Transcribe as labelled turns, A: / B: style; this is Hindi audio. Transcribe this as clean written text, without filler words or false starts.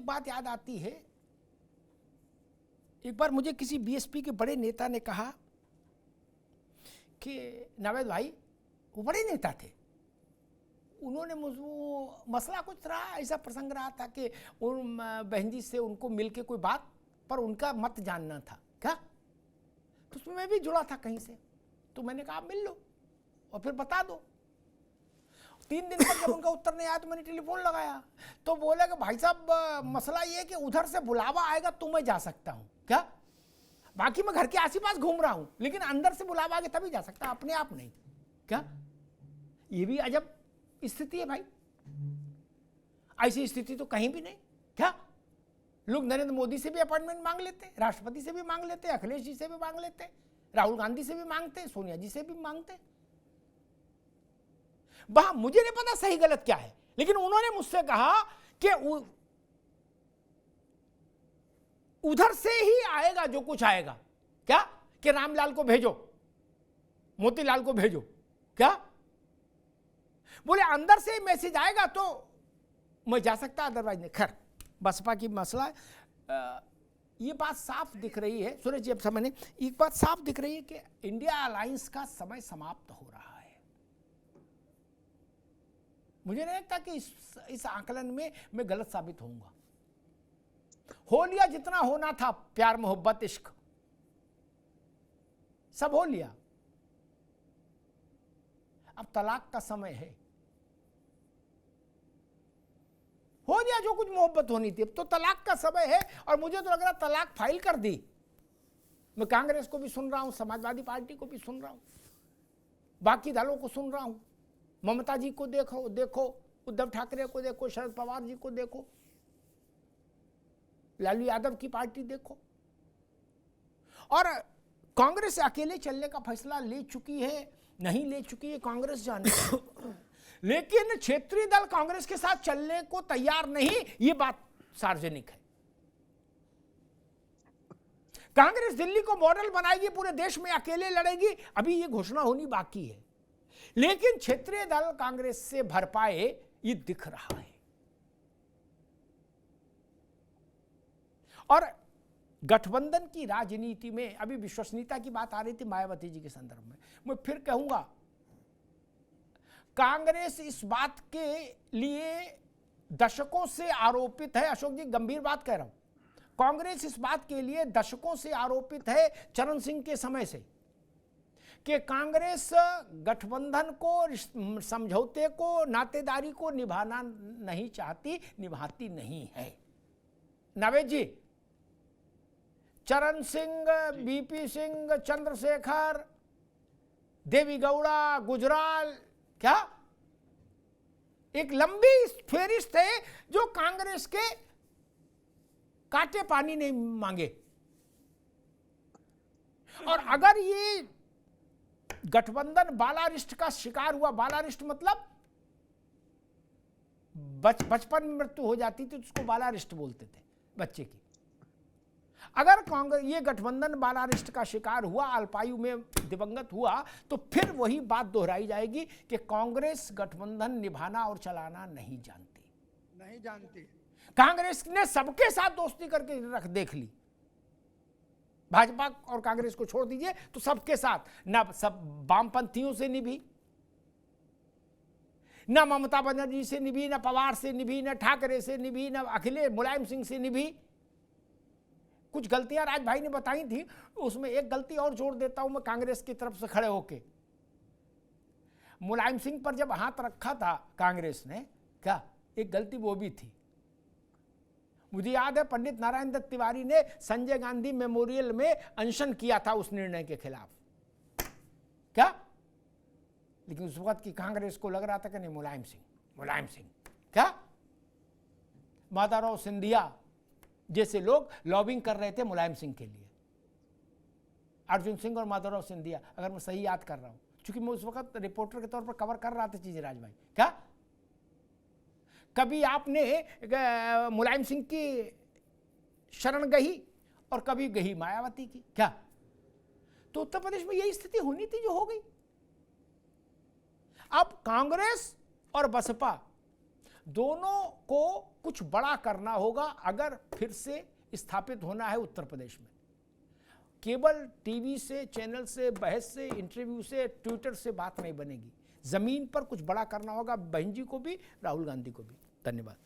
A: एक बात याद आती है, एक बार मुझे किसी बीएसपी के बड़े नेता ने कहा कि नावेद भाई, वो बड़े नेता थे, उन्होंने मुझको मसला कुछ रहा, ऐसा प्रसंग रहा था कि उन बहन जी से उनको मिल के कोई बात पर उनका मत जानना था क्या, तो उसमें मैं भी जुड़ा था कहीं से, तो मैंने कहा आप मिल लो और फिर बता दो। 3 दिन तक जब उनका उत्तर नहीं आया तो मैंने टेलीफोन लगाया, तो बोले कि भाई साहब मसला ये है कि उधर से बुलावा आएगा तो मैं जा सकता हूँ क्या, बाकी मैं घर के आस पास घूम रहा हूँ, लेकिन अंदर से बुलावा आगे तभी जा सकता, अपने आप नहीं क्या। ये भी अजब स्थिति है भाई, ऐसी स्थिति तो कहीं भी नहीं क्या। लोग नरेंद्र मोदी से भी अपॉइंटमेंट मांग लेते, राष्ट्रपति से भी मांग लेते, अखिलेश जी से भी मांग लेते, राहुल गांधी से भी मांगते, सोनिया जी से भी मांगते। वहां मुझे नहीं पता सही गलत क्या है, लेकिन उन्होंने मुझसे कहा कि उधर से ही आएगा जो कुछ आएगा क्या, कि रामलाल को भेजो, मोतीलाल को भेजो क्या, बोले अंदर से मैसेज आएगा तो मैं जा सकता, अदरवाइज नहीं। खैर बसपा की मसला है, ये बात साफ दिख रही है सूरज जी, अब समय ने एक बात साफ दिख रही है कि इंडिया अलायंस का समय समाप्त हो रहा है। मुझे नहीं लगता कि इस आकलन में मैं गलत साबित होऊंगा। हो लिया जितना होना था, प्यार मोहब्बत इश्क सब हो लिया, अब तलाक का समय है। हो गया जो कुछ मोहब्बत होनी थी, अब तो तलाक का समय है। और मुझे तो लग रहा तलाक फाइल कर दी। मैं कांग्रेस को भी सुन रहा हूं, समाजवादी पार्टी को भी सुन रहा हूं, बाकी दलों को सुन रहा हूं, ममता जी को देखो, उद्धव ठाकरे को देखो, शरद पवार जी को देखो, लालू यादव की पार्टी देखो, और कांग्रेस अकेले चलने का फैसला ले चुकी है, नहीं ले चुकी है कांग्रेस जाने लेकिन क्षेत्रीय दल कांग्रेस के साथ चलने को तैयार नहीं, ये बात सार्वजनिक है। कांग्रेस दिल्ली को मॉडल बनाएगी, पूरे देश में अकेले लड़ेगी, अभी ये घोषणा होनी बाकी है, लेकिन क्षेत्रीय दल कांग्रेस से भर पाए ये दिख रहा है। और गठबंधन की राजनीति में अभी विश्वसनीयता की बात आ रही थी मायावती जी के संदर्भ में, मैं फिर कहूंगा कांग्रेस इस बात के लिए दशकों से आरोपित है, अशोक जी गंभीर बात कह रहा हूं, कांग्रेस इस बात के लिए दशकों से आरोपित है चरण सिंह के समय से कि कांग्रेस गठबंधन को, समझौते को, नातेदारी को निभाना नहीं चाहती, निभाती नहीं है। नावेद जी, चरण सिंह, बीपी सिंह, चंद्रशेखर, देवी गौड़ा, गुजराल, क्या एक लंबी फेरिस्त है जो कांग्रेस के काटे पानी नहीं मांगे। और अगर ये गठबंधन बालारिष्ट का शिकार हुआ, बालारिष्ट मतलब बचपन में मृत्यु हो जाती थी तो उसको बालारिष्ट बोलते थे बच्चे की, अगर कांग्रेस ये गठबंधन बालारिष्ट का शिकार हुआ, अल्पायु में दिवंगत हुआ, तो फिर वही बात दोहराई जाएगी कि कांग्रेस गठबंधन निभाना और चलाना नहीं जानती। कांग्रेस ने सबके साथ दोस्ती करके देख ली, भाजपा और कांग्रेस को छोड़ दीजिए तो सबके साथ, ना सब वामपंथियों से निभी, ना ममता बनर्जी से निभी, ना पवार से निभी, ना ठाकरे से निभी, ना अखिलेश मुलायम सिंह से निभी। कुछ गलतियां राज भाई ने बताई थी, उसमें एक गलती और जोड़ देता हूं मैं कांग्रेस की तरफ से खड़े होके। मुलायम सिंह पर जब हाथ रखा था कांग्रेस ने, क्या एक गलती वो भी थी। मुझे याद है पंडित नारायण दत्त तिवारी ने संजय गांधी मेमोरियल में अनशन किया था उस निर्णय के खिलाफ, क्या, लेकिन उस वक्त की कांग्रेस को लग रहा था कि नहीं, मुलायम सिंह क्या, माधवराव सिंधिया जैसे लोग लॉबिंग कर रहे थे मुलायम सिंह के लिए, अर्जुन सिंह और माधवराव सिंधिया, अगर मैं सही याद कर रहा हूं, क्योंकि मैं उस वक्त रिपोर्टर के तौर पर कवर कर रहा था चीजें राज भाई। क्या कभी आपने मुलायम सिंह की शरण गई और कभी गई मायावती की, क्या? तो उत्तर प्रदेश में यही स्थिति होनी थी जो हो गई। अब कांग्रेस और बसपा दोनों को कुछ बड़ा करना होगा अगर फिर से स्थापित होना है उत्तर प्रदेश में। केवल टीवी से, चैनल से, बहस से, इंटरव्यू से, ट्विटर से बात नहीं बनेगी। जमीन पर कुछ बड़ा करना होगा, बहन जी को भी, राहुल गांधी को भी। धन्यवाद।